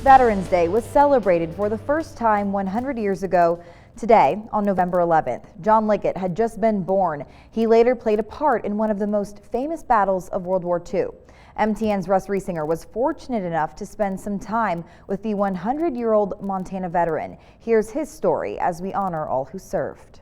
Veterans Day was celebrated for the first time 100 years ago today on November 11th. John Liggett had just been born. He later played a part in one of the most famous battles of World War II. MTN's Russ Riesinger was fortunate enough to spend some time with the 100-year-old Montana veteran. Here's his story as we honor all who served.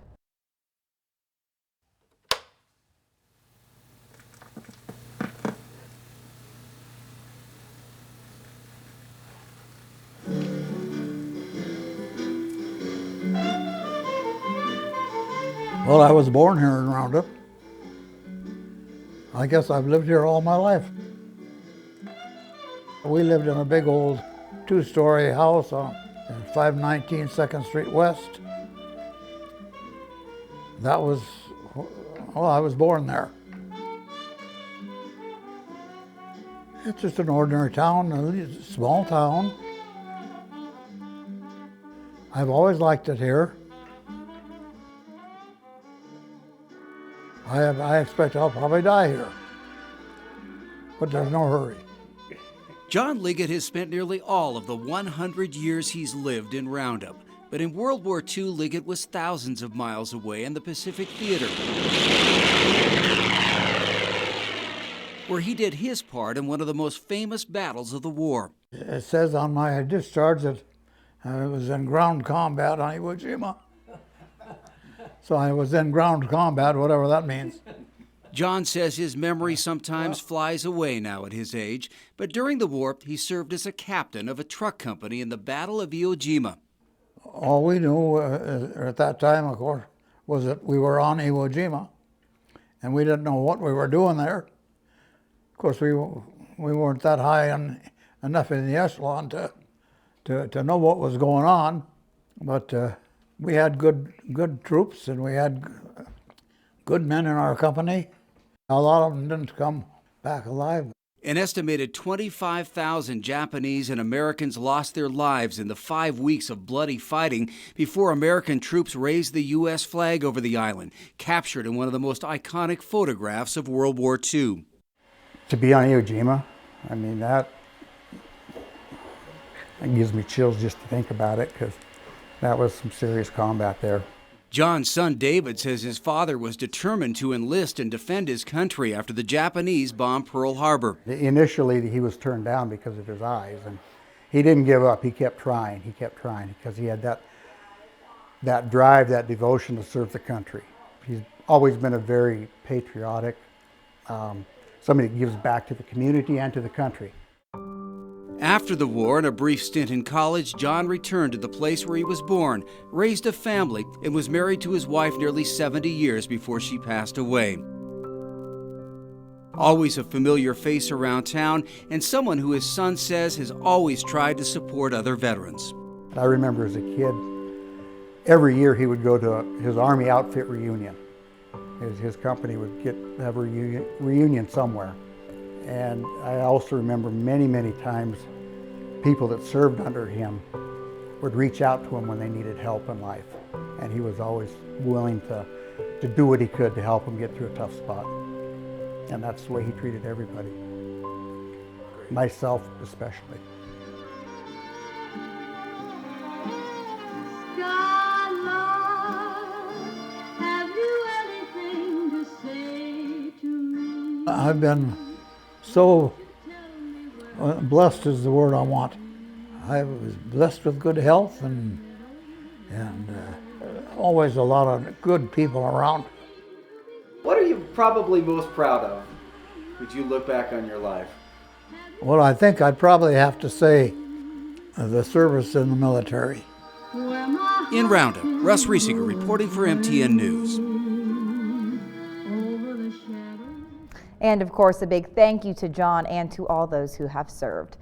Well, I was born here in Roundup. I guess I've lived here all my life. We lived in a big old two-story house on 519 2nd Street West. That was, well, I was born there. It's just an ordinary town, a small town. I've always liked it here. I expect I'll probably die here, but there's no hurry. John Liggett has spent nearly all of the 100 years he's lived in Roundup. But in World War II, Liggett was thousands of miles away in the Pacific Theater, where he did his part in one of the most famous battles of the war. It says on my discharge that I was in ground combat on Iwo Jima. So I was in ground combat, whatever that means. John says his memory sometimes flies away now at his age, but during the war, he served as a captain of a truck company in the Battle of Iwo Jima. All we knew at that time, of course, was that we were on Iwo Jima, and we didn't know what we were doing there. Of course, we weren't that high enough in the echelon to know what was going on, but we had good troops, and we had good men in our company. A lot of them didn't come back alive. An estimated 25,000 Japanese and Americans lost their lives in the 5 weeks of bloody fighting before American troops raised the U.S. flag over the island, captured in one of the most iconic photographs of World War II. To be on Iwo Jima, I mean, that gives me chills just to think about it, because that was some serious combat there. John's son David says his father was determined to enlist and defend his country after the Japanese bombed Pearl Harbor. Initially, he was turned down because of his eyes, and he didn't give up. He kept trying, because he had that drive, that devotion to serve the country. He's always been a very patriotic, somebody that gives back to the community and to the country. After the war and a brief stint in college, John returned to the place where he was born, raised a family, and was married to his wife nearly 70 years before she passed away. Always a familiar face around town, and someone who his son says has always tried to support other veterans. I remember as a kid, every year he would go to his Army outfit reunion. His company would have a reunion somewhere. And I also remember many times people that served under him would reach out to him when they needed help in life. And he was always willing to do what he could to help them get through a tough spot. And that's the way he treated everybody, myself especially. I've been so blessed is the word I want. I was blessed with good health and always a lot of good people around. What are you probably most proud of? Would you look back on your life? Well, I think I'd probably have to say the service in the military. In Roundup, Russ Riesinger reporting for MTN News. And of course, a big thank you to John and to all those who have served.